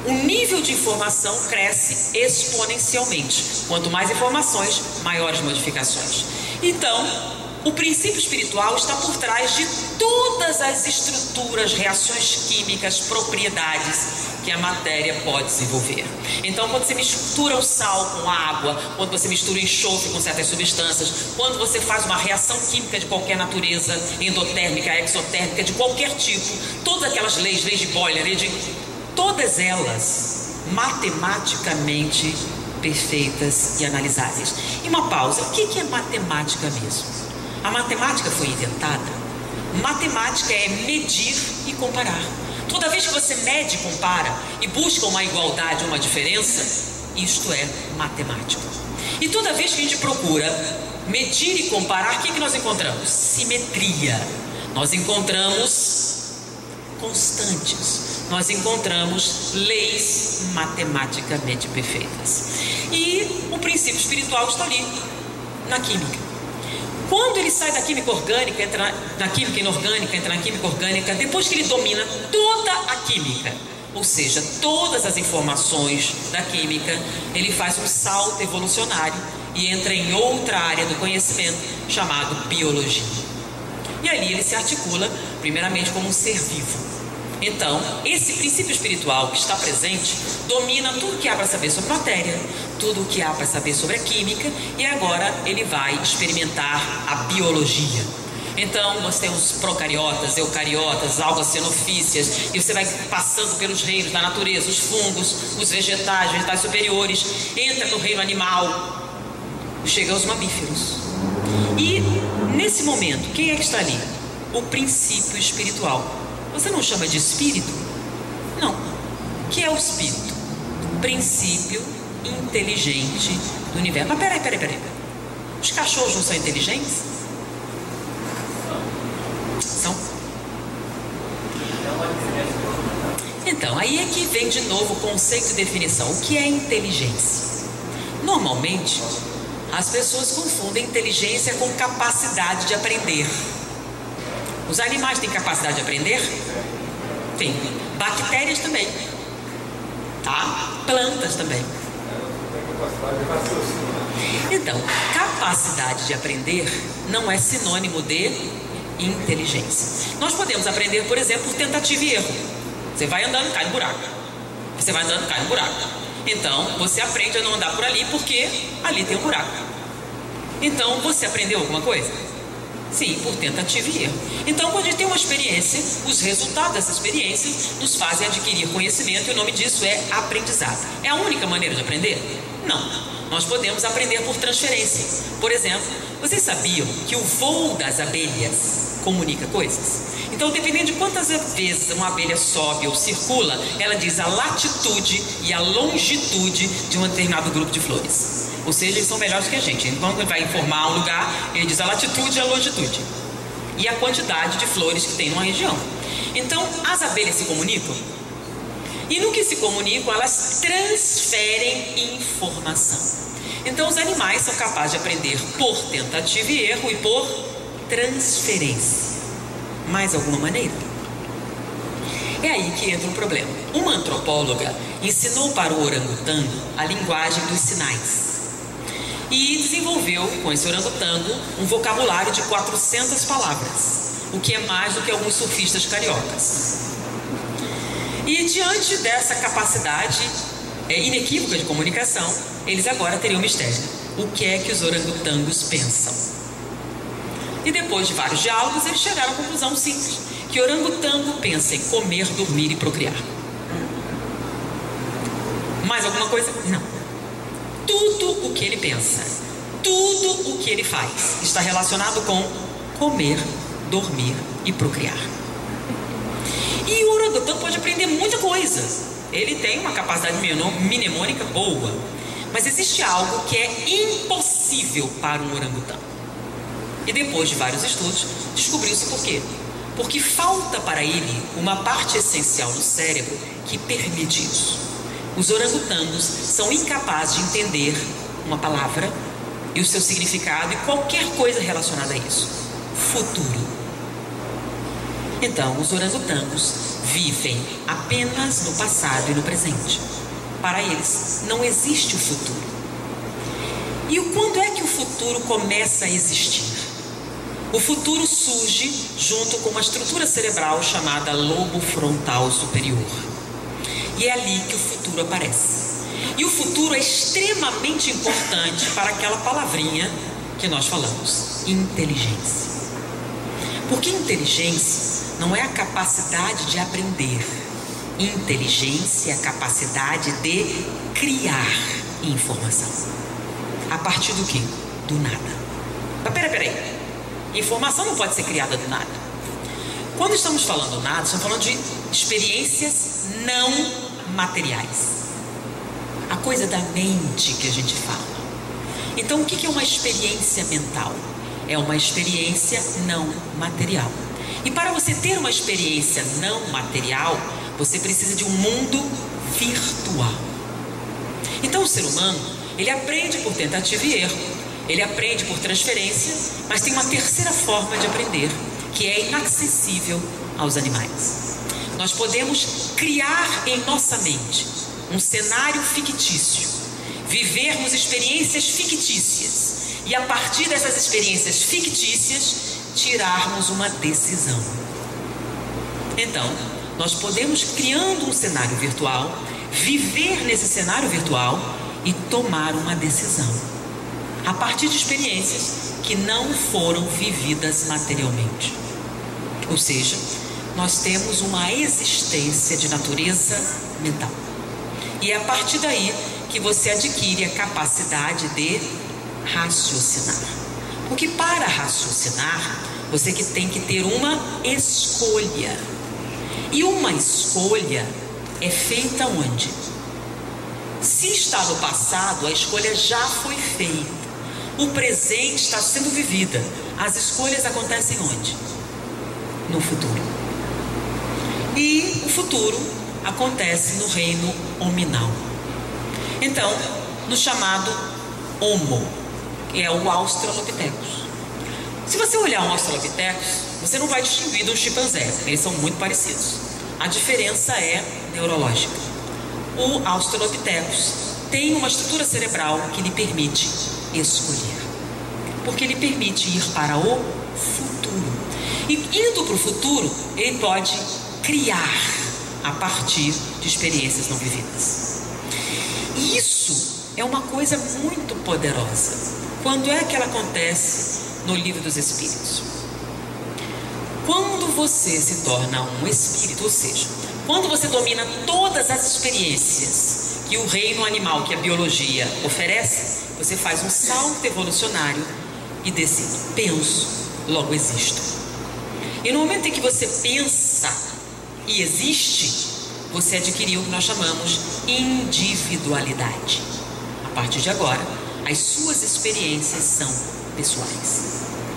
o nível de informação cresce exponencialmente. Quanto mais informações, maiores modificações. Então, o princípio espiritual está por trás de todas as estruturas, reações químicas, propriedades que a matéria pode desenvolver. Então, quando você mistura o sal com a água, quando você mistura o enxofre com certas substâncias, quando você faz uma reação química de qualquer natureza, endotérmica, exotérmica, de qualquer tipo, todas aquelas leis de Boyle, todas elas matematicamente perfeitas e analisáveis. E uma pausa, o que é matemática mesmo? A matemática foi inventada. Matemática é medir e comparar. Toda vez que você mede e compara e busca uma igualdade, uma diferença, isto é matemática. E toda vez que a gente procura medir e comparar, o que nós encontramos? Simetria. Nós encontramos constantes. Nós encontramos leis matematicamente perfeitas. E o princípio espiritual está ali, na química. Quando ele sai da química orgânica, entra na química inorgânica, entra na química orgânica, depois que ele domina toda a química, ou seja, todas as informações da química, ele faz um salto evolucionário e entra em outra área do conhecimento chamado biologia. E ali ele se articula primeiramente como um ser vivo. Então, esse princípio espiritual que está presente domina tudo que há para saber sobre matéria, tudo o que há para saber sobre a química, e agora ele vai experimentar a biologia. Então, você tem os procariotas, eucariotas, algas cenofícias, e você vai passando pelos reinos da natureza, os fungos, os vegetais superiores, entra no reino animal, chega aos mamíferos. E, nesse momento, quem é que está ali? O princípio espiritual. Você não chama de espírito? Não. O que é o espírito? Princípio inteligente do universo. Mas peraí. Os cachorros não são inteligentes? São. Então, aí é que vem de novo o conceito e definição. O que é inteligência? Normalmente, as pessoas confundem inteligência com capacidade de aprender. Os animais têm capacidade de aprender? Tem. Bactérias também. Tá? Plantas também. Então, capacidade de aprender não é sinônimo de inteligência. Nós podemos aprender, por exemplo, por tentativa e erro. Você vai andando, cai no buraco. Você vai andando, cai no buraco. Então, você aprende a não andar por ali porque ali tem um buraco. Então, você aprendeu alguma coisa? Sim, por tentativa e erro. Então, quando a gente tem uma experiência, os resultados dessa experiência nos fazem adquirir conhecimento, e o nome disso é aprendizado. É a única maneira de aprender? Não. Nós podemos aprender por transferência. Por exemplo, vocês sabiam que o voo das abelhas comunica coisas? Então, dependendo de quantas vezes uma abelha sobe ou circula, ela diz a latitude e a longitude de um determinado grupo de flores. Ou seja, eles são melhores que a gente. Então, quando ele vai informar um lugar, ele diz a latitude e a longitude. E a quantidade de flores que tem numa região. Então, as abelhas se comunicam. E no que se comunicam, elas transferem informação. Então, os animais são capazes de aprender por tentativa e erro e por transferência. Mais alguma maneira? É aí que entra um problema. Uma antropóloga ensinou para o orangotango a linguagem dos sinais. E desenvolveu com esse orangotango um vocabulário de 400 palavras, o que é mais do que alguns surfistas cariocas. E diante dessa capacidade inequívoca de comunicação, eles agora teriam um mistério. O que é que os orangotangos pensam? E depois de vários diálogos, eles chegaram à conclusão simples, que o orangotango pensa em comer, dormir e procriar. Mais alguma coisa? Não. Tudo o que ele pensa, tudo o que ele faz está relacionado com comer, dormir e procriar. E o orangotango pode aprender muita coisa. Ele tem uma capacidade mnemônica boa. Mas existe algo que é impossível para um orangotango. E depois de vários estudos, descobriu-se por quê. Porque falta para ele uma parte essencial do cérebro que permite isso. Os orangotangos são incapazes de entender uma palavra e o seu significado e qualquer coisa relacionada a isso. Futuro. Então, os orangotangos vivem apenas no passado e no presente. Para eles, não existe o futuro. E quando é que o futuro começa a existir? O futuro surge junto com uma estrutura cerebral chamada lobo frontal superior. E é ali que o futuro aparece. E o futuro é extremamente importante para aquela palavrinha que nós falamos, inteligência. Porque inteligência não é a capacidade de aprender. Inteligência é a capacidade de criar informação. A partir do quê? Do nada. Mas peraí. Informação não pode ser criada do nada. Quando estamos falando do nada, estamos falando de experiências não materiais. A coisa da mente que a gente fala. Então, o que é uma experiência mental? É uma experiência não material. E para você ter uma experiência não material, você precisa de um mundo virtual. Então, o ser humano, ele aprende por tentativa e erro, ele aprende por transferência, mas tem uma terceira forma de aprender, que é inacessível aos animais. Nós podemos criar em nossa mente um cenário fictício, vivermos experiências fictícias e a partir dessas experiências fictícias tirarmos uma decisão. Então, nós podemos, criando um cenário virtual, viver nesse cenário virtual e tomar uma decisão a partir de experiências que não foram vividas materialmente. Ou seja, nós temos uma existência de natureza mental. E é a partir daí que você adquire a capacidade de raciocinar. Porque para raciocinar, você tem que ter uma escolha. E uma escolha é feita onde? Se está no passado, a escolha já foi feita. O presente está sendo vivida. As escolhas acontecem onde? No futuro. E o futuro acontece no reino hominal. Então, no chamado Homo, que é o Australopithecus. Se você olhar um Australopithecus, você não vai distinguir de um chimpanzé. Eles são muito parecidos. A diferença é neurológica. O Australopithecus tem uma estrutura cerebral que lhe permite escolher. Porque ele permite ir para o futuro. E indo para o futuro, ele pode criar a partir de experiências não vividas. E isso é uma coisa muito poderosa. Quando é que ela acontece no Livro dos Espíritos? Quando você se torna um espírito, ou seja, quando você domina todas as experiências que o reino animal, que a biologia oferece, você faz um salto evolucionário e decide: penso, logo existo. E no momento em que você pensa e existe, você adquiriu o que nós chamamos individualidade. A partir de agora, as suas experiências são pessoais.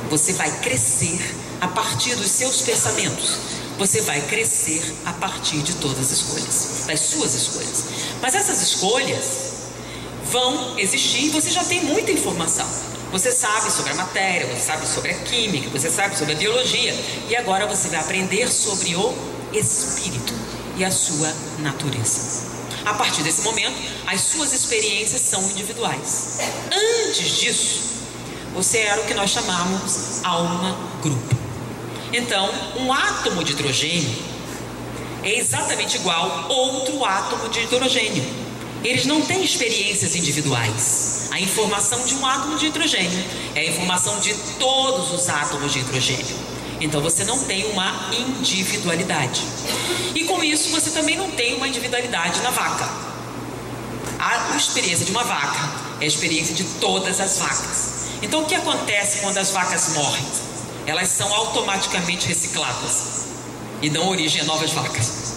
Você vai crescer a partir dos seus pensamentos. Você vai crescer a partir de todas as escolhas, das suas escolhas. Mas essas escolhas vão existir e você já tem muita informação. Você sabe sobre a matéria, você sabe sobre a química, você sabe sobre a biologia. E agora você vai aprender sobre o espírito e a sua natureza. A partir desse momento, as suas experiências são individuais. Antes disso, você era o que nós chamamos alma-grupo. Então, um átomo de hidrogênio é exatamente igual a outro átomo de hidrogênio. Eles não têm experiências individuais. A informação de um átomo de hidrogênio é a informação de todos os átomos de hidrogênio. Então você não tem uma individualidade. E com isso você também não tem uma individualidade na vaca. A experiência de uma vaca é a experiência de todas as vacas. Então o que acontece quando as vacas morrem? Elas são automaticamente recicladas e dão origem a novas vacas.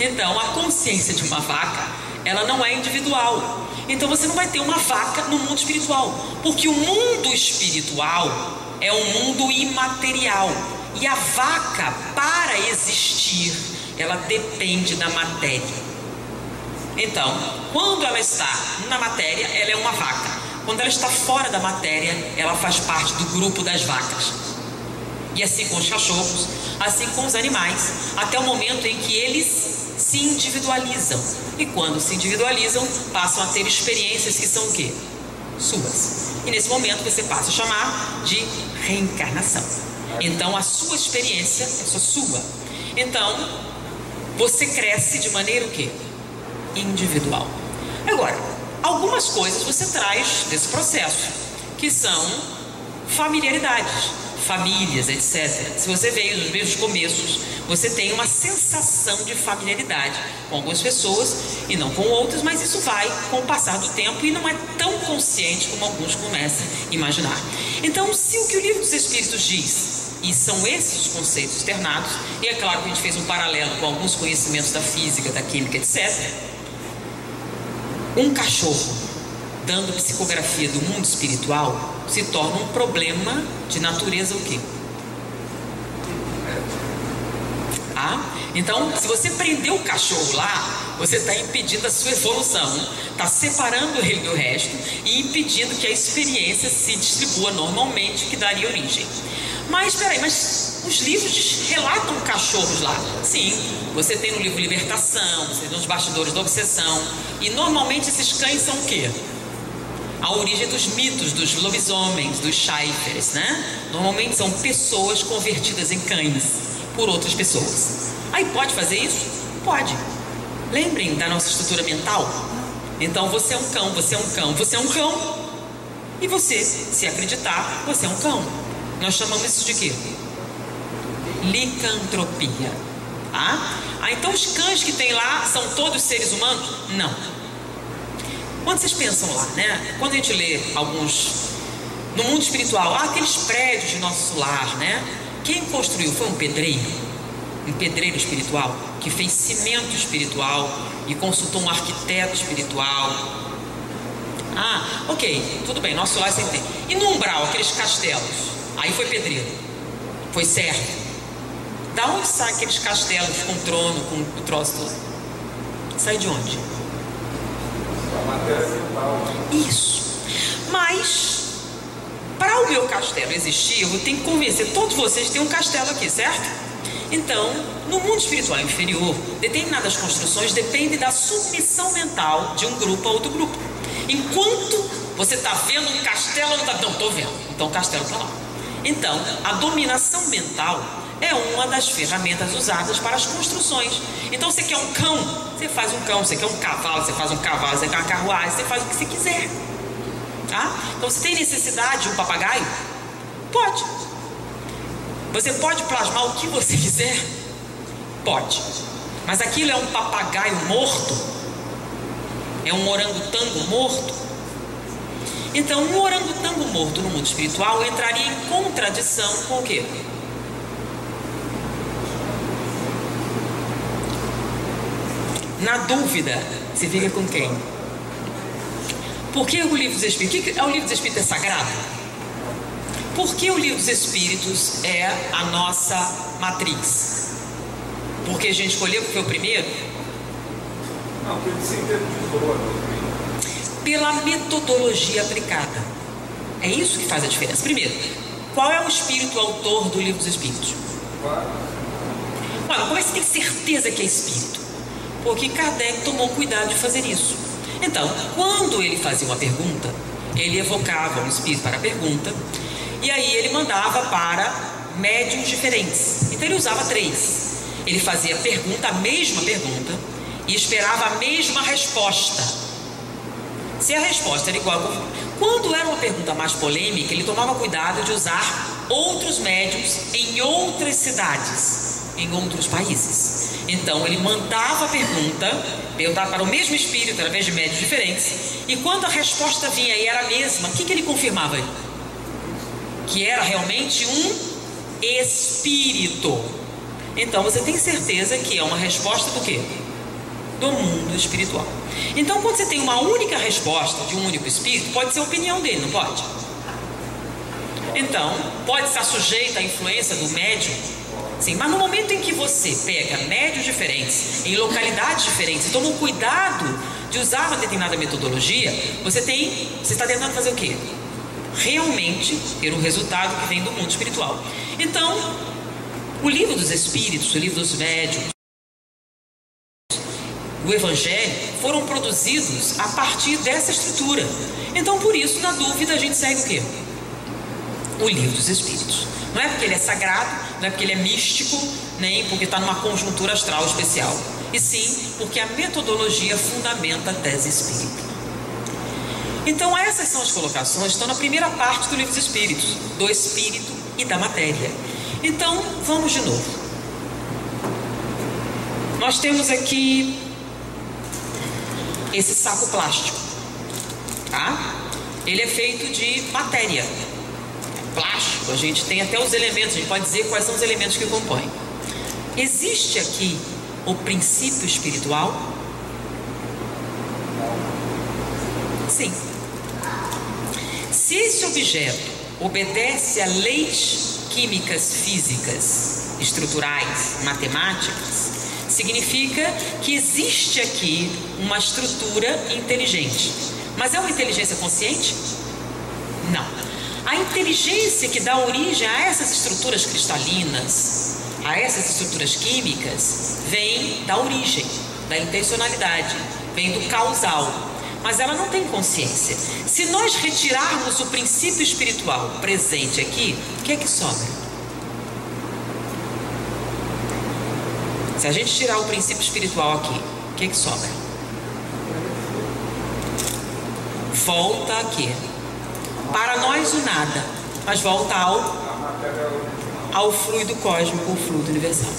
Então a consciência de uma vaca, ela não é individual. Então você não vai ter uma vaca no mundo espiritual, porque o mundo espiritual é um mundo imaterial. E a vaca, para existir, ela depende da matéria. Então, quando ela está na matéria, ela é uma vaca. Quando ela está fora da matéria, ela faz parte do grupo das vacas. E assim com os cachorros, assim com os animais, até o momento em que eles se individualizam. E quando se individualizam, passam a ter experiências que são o quê? Suas. E nesse momento você passa a chamar de reencarnação. Então a sua experiência é só sua. Então você cresce de maneira o quê? Individual. Agora, algumas coisas você traz desse processo, que são familiaridades, famílias, etc. Se você veio dos mesmos começos, você tem uma sensação de familiaridade com algumas pessoas e não com outras, mas isso vai com o passar do tempo e não é tão consciente como alguns começam a imaginar. Então, se o que o Livro dos Espíritos diz, e são esses os conceitos externados, e é claro que a gente fez um paralelo com alguns conhecimentos da física, da química, etc. Um cachorro dando psicografia do mundo espiritual se torna um problema de natureza o quê? Então, se você prender o cachorro lá, você está impedindo a sua evolução, está separando ele do resto e impedindo que a experiência se distribua normalmente, que daria origem. Mas, peraí, mas os livros relatam cachorros lá. Sim, você tem no livro Libertação, você tem nos Bastidores da Obsessão, e normalmente esses cães são o quê? A origem dos mitos, dos lobisomens, dos Scheifers, né? Normalmente são pessoas convertidas em cães por outras pessoas. Aí pode fazer isso? Pode. Lembrem da nossa estrutura mental? Então você é um cão, você é um cão, você é um cão. E você, se acreditar, você é um cão. Nós chamamos isso de quê? Licantropia. Então os cães que tem lá são todos seres humanos? Não. Quando vocês pensam lá, né? Quando a gente lê alguns no mundo espiritual, aqueles prédios de nosso lar, né? Quem construiu foi um pedreiro espiritual, que fez cimento espiritual e consultou um arquiteto espiritual. Ok, tudo bem, nosso lar sempre tem. E no umbral, aqueles castelos, aí foi pedreiro, foi servo. Da onde saem aqueles castelos com trono, com o troço todo? Sai de onde? Isso. Mas para o meu castelo existir, eu tenho que convencer todos vocês que tem um castelo aqui, certo? Então, no mundo espiritual inferior, determinadas construções dependem da submissão mental de um grupo a outro grupo. Enquanto você está vendo um castelo, não estou vendo, então o castelo está lá. Então, a dominação mental é uma das ferramentas usadas para as construções. Então, você quer um cão, você faz um cão. Você quer um cavalo, você faz um cavalo. Você quer uma carruagem, você faz o que você quiser. Então, você tem necessidade de um papagaio? Pode. Você pode plasmar o que você quiser? Pode. Mas aquilo é um papagaio morto? É um orangotango morto? Então, um orangotango morto no mundo espiritual entraria em contradição com o quê? Na dúvida, você fica com quem? Por que o Livro dos Espíritos? O Livro dos Espíritos é sagrado? Por que o Livro dos Espíritos é a nossa matriz? Porque a gente escolheu que foi o primeiro? Não, porque ele sintetizou. Pela metodologia aplicada. É isso que faz a diferença. Primeiro, qual é o espírito autor do Livro dos Espíritos? Como é que você tem certeza que é espírito? Porque Kardec tomou cuidado de fazer isso. Então, quando ele fazia uma pergunta, ele evocava um espírito para a pergunta, e aí ele mandava para médiuns diferentes. Então ele usava 3. Ele fazia a pergunta, a mesma pergunta, e esperava a mesma resposta. Se a resposta era igual, quando era uma pergunta mais polêmica, ele tomava cuidado de usar outros médiuns em outras cidades, em outros países. Então ele mandava a perguntava para o mesmo espírito através de médiuns diferentes, e quando a resposta vinha e era a mesma, o que ele confirmava? Que era realmente um espírito. Então você tem certeza que é uma resposta do quê? Do mundo espiritual. Então, quando você tem uma única resposta de um único espírito, pode ser a opinião dele, não pode? Então, pode estar sujeita à influência do médium? Sim, mas no momento em que você pega médios diferentes, em localidades diferentes, e toma um cuidado de usar uma determinada metodologia, você está tentando fazer o quê? Realmente ter um resultado que vem do mundo espiritual. Então, o livro dos Espíritos, o livro dos Médiuns, o Evangelho foram produzidos a partir dessa estrutura. Então, por isso, na dúvida, a gente segue o quê? O livro dos Espíritos. Não é porque ele é sagrado, não é porque ele é místico, nem porque está numa conjuntura astral especial, e sim porque a metodologia fundamenta a tese espírita. Então, essas são as colocações que estão na primeira parte do livro dos Espíritos, do espírito e da matéria. Então, vamos de novo. Nós temos aqui esse saco plástico, tá? Ele é feito de matéria, plástico. A gente tem até os elementos, a gente pode dizer quais são os elementos que compõem. Existe aqui o princípio espiritual? Sim. Se esse objeto obedece a leis químicas, físicas, estruturais, matemáticas, significa que existe aqui uma estrutura inteligente. Mas é uma inteligência consciente? Não. A inteligência que dá origem a essas estruturas cristalinas, a essas estruturas químicas, vem da origem, da intencionalidade, vem do causal. Mas ela não tem consciência. Se nós retirarmos o princípio espiritual presente aqui, o que é que sobra? Se a gente tirar o princípio espiritual aqui, o que é que sobra? Volta aqui. Para nós o nada, mas volta ao fluido cósmico, o fluido universal.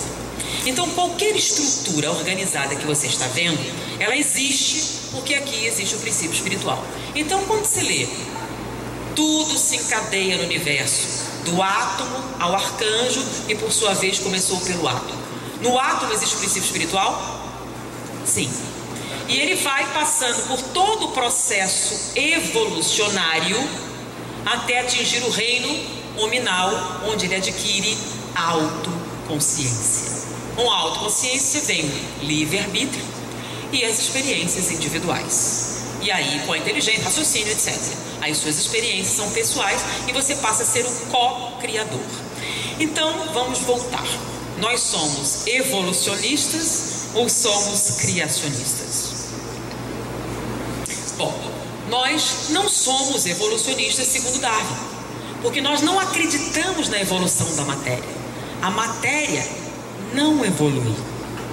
Então qualquer estrutura organizada que você está vendo, ela existe porque aqui existe o princípio espiritual. Então quando se lê, tudo se encadeia no universo, do átomo ao arcanjo, e por sua vez começou pelo átomo. No átomo existe o princípio espiritual? Sim. E ele vai passando por todo o processo evolucionário até atingir o reino nominal, onde ele adquire autoconsciência. Com a autoconsciência vem o livre-arbítrio e as experiências individuais. E aí, com a inteligência, raciocínio, etc. Aí suas experiências são pessoais e você passa a ser o co-criador. Então, vamos voltar. Nós somos evolucionistas ou somos criacionistas? Bom, nós não somos evolucionistas segundo Darwin, porque nós não acreditamos na evolução da matéria. A matéria não evolui.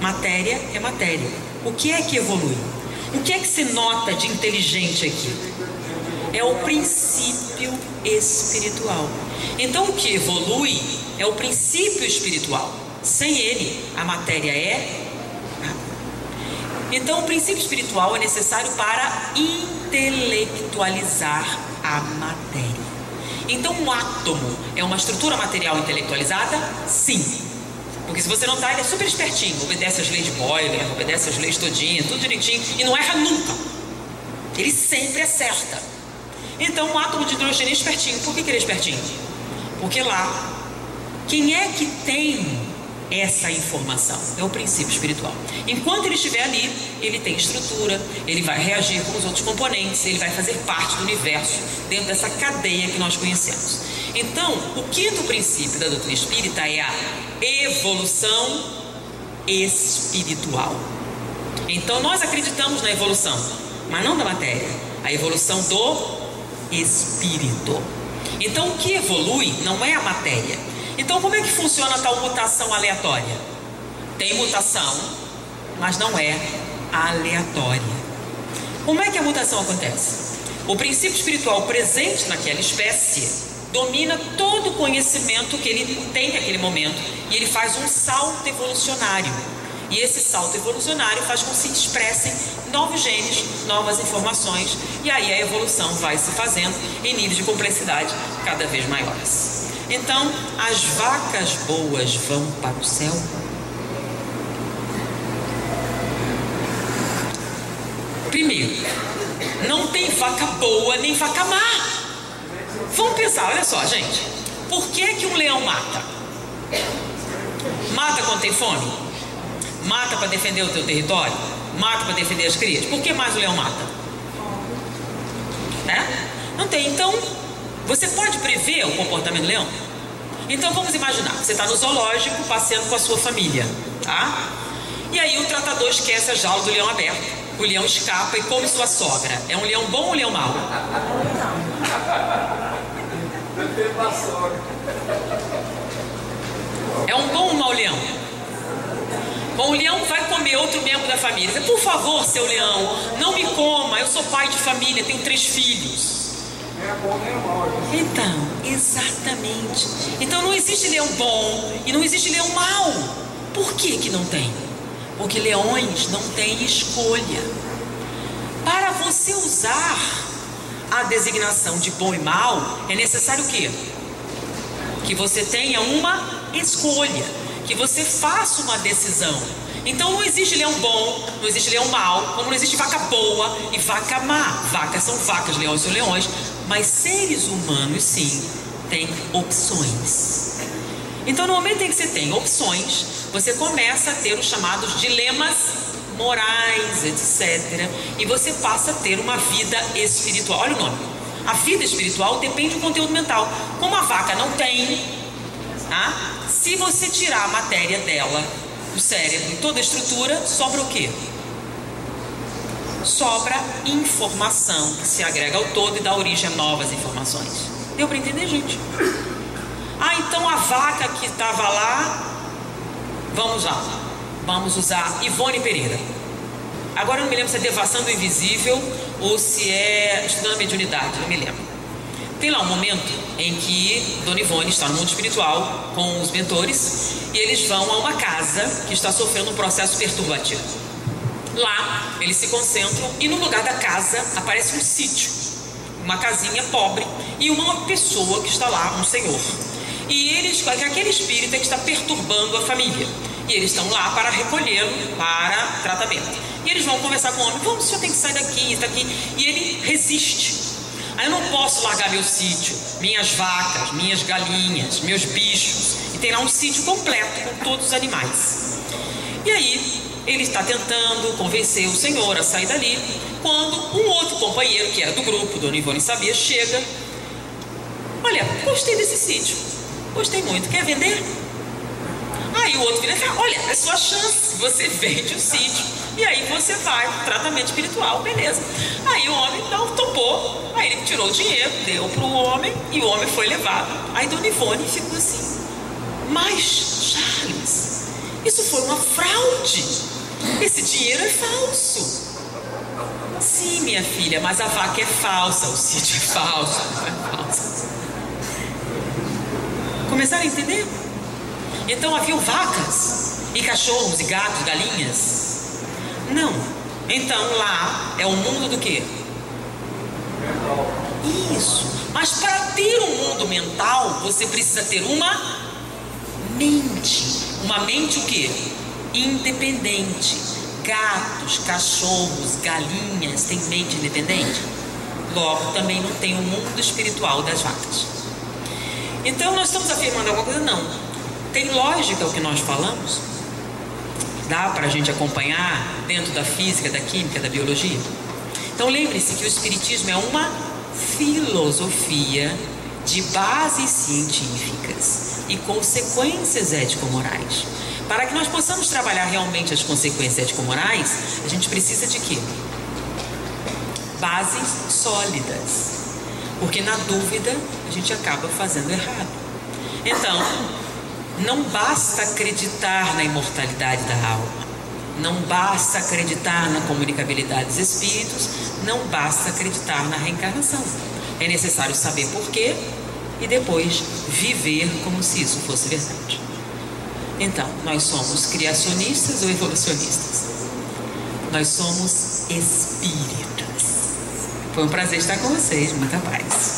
Matéria é matéria. O que é que evolui? O que é que se nota de inteligente aqui? É o princípio espiritual. Então o que evolui é o princípio espiritual. Sem ele, a matéria é nada. Então o princípio espiritual é necessário para intelectualizar a matéria. Então o átomo é uma estrutura material intelectualizada? Sim. Porque se você notar, ele é super espertinho, obedece às leis de Boyle, obedece às leis todinhas, tudo direitinho, e não erra nunca. Ele sempre acerta. Então o átomo de hidrogênio é espertinho. Por que ele é espertinho? Porque lá, quem é que tem essa informação? É o princípio espiritual. Enquanto ele estiver ali, ele tem estrutura, ele vai reagir com os outros componentes, ele vai fazer parte do universo, dentro dessa cadeia que nós conhecemos. Então, o quinto princípio da doutrina espírita é a evolução espiritual. Então nós acreditamos na evolução, mas não da matéria, a evolução do espírito. Então o que evolui não é a matéria. Então como é que funciona a tal mutação aleatória? Tem mutação, mas não é aleatória. Como é que a mutação acontece? O princípio espiritual presente naquela espécie domina todo o conhecimento que ele tem naquele momento e ele faz um salto evolucionário. E esse salto evolucionário faz com que se expressem novos genes, novas informações, e aí a evolução vai se fazendo em níveis de complexidade cada vez maiores. Então, as vacas boas vão para o céu? Primeiro, não tem vaca boa nem vaca má. Vamos pensar, olha só, gente. Por que um leão mata? Mata quando tem fome? Mata para defender o teu território? Mata para defender as crias? Por que mais o leão mata? Não tem. Então, você pode prever o comportamento do leão? Então vamos imaginar, você está no zoológico passeando com a sua família, tá? E aí o tratador esquece a jaula do leão aberta. O leão escapa e come sua sogra. É um leão bom ou um leão mau? É um bom ou um mau leão? Bom, o leão vai comer outro membro da família. Diz, por favor, seu leão, não me coma, eu sou pai de família, tenho 3 filhos. Então, exatamente. Então não existe leão bom e não existe leão mau. Por que que não tem? Porque leões não têm escolha. Para você usar a designação de bom e mau, é necessário o quê? Que você tenha uma escolha, que você faça uma decisão. Então não existe leão bom, não existe leão mau, como não existe vaca boa e vaca má. Vacas são vacas, leões são leões, mas seres humanos sim têm opções. Então no momento em que você tem opções, você começa a ter os chamados dilemas morais, etc. E você passa a ter uma vida espiritual. Olha o nome. A vida espiritual depende do conteúdo mental. Como a vaca não tem, se você tirar a matéria dela, do cérebro e toda a estrutura, sobra o quê? Sobra informação que se agrega ao todo e dá origem a novas informações. Deu para entender, gente? Então a vaca que estava lá, vamos usar Ivone Pereira. Agora eu não me lembro se é Devassando o Invisível ou se é Estudando a Mediunidade, não me lembro. Tem lá um momento em que Dona Ivone está no mundo espiritual com os mentores e eles vão a uma casa que está sofrendo um processo perturbativo. Lá eles se concentram e no lugar da casa aparece um sítio, uma casinha pobre e uma pessoa que está lá, um senhor. E eles, aquele espírito é que está perturbando a família. E eles estão lá para recolhê-lo para tratamento. E eles vão conversar com o homem, vamos, o senhor tem que sair daqui, está aqui. E ele resiste. Eu não posso largar meu sítio, minhas vacas, minhas galinhas, meus bichos. E tem lá um sítio completo com todos os animais. E aí ele está tentando convencer o senhor a sair dali, quando um outro companheiro, que era do grupo, Dona Ivone sabia, chega. Olha, gostei desse sítio, gostei muito, quer vender? Aí o outro vira e fala, olha, é sua chance, você vende o sítio e aí você vai para o tratamento espiritual, beleza. Aí o homem não topou, aí ele tirou o dinheiro, deu para o homem e o homem foi levado. Aí Dona Ivone ficou assim, mas Charles, isso foi uma fraude, esse dinheiro é falso. Sim, minha filha, mas a vaca é falsa, o sítio é falso, é falso. Começaram a entender? Então haviam vacas e cachorros e gatos, galinhas? Não. Então lá é o mundo do quê? Isso. Mas para ter um mundo mental, você precisa ter uma mente. Uma mente o quê? Independente. Gatos, cachorros, galinhas têm mente independente? Logo também não tem o mundo espiritual das vacas. Então nós estamos afirmando alguma coisa? Não. Tem lógica o que nós falamos? Dá para a gente acompanhar dentro da física, da química, da biologia? Então lembre-se que o espiritismo é uma filosofia de bases científicas e consequências ético-morais. Para que nós possamos trabalhar realmente as consequências ético-morais, a gente precisa de quê? Bases sólidas. Porque na dúvida a gente acaba fazendo errado. Então, não basta acreditar na imortalidade da alma, não basta acreditar na comunicabilidade dos espíritos, não basta acreditar na reencarnação. É necessário saber por quê e depois viver como se isso fosse verdade. Então, nós somos criacionistas ou evolucionistas? Nós somos espíritas. Foi um prazer estar com vocês, muita paz.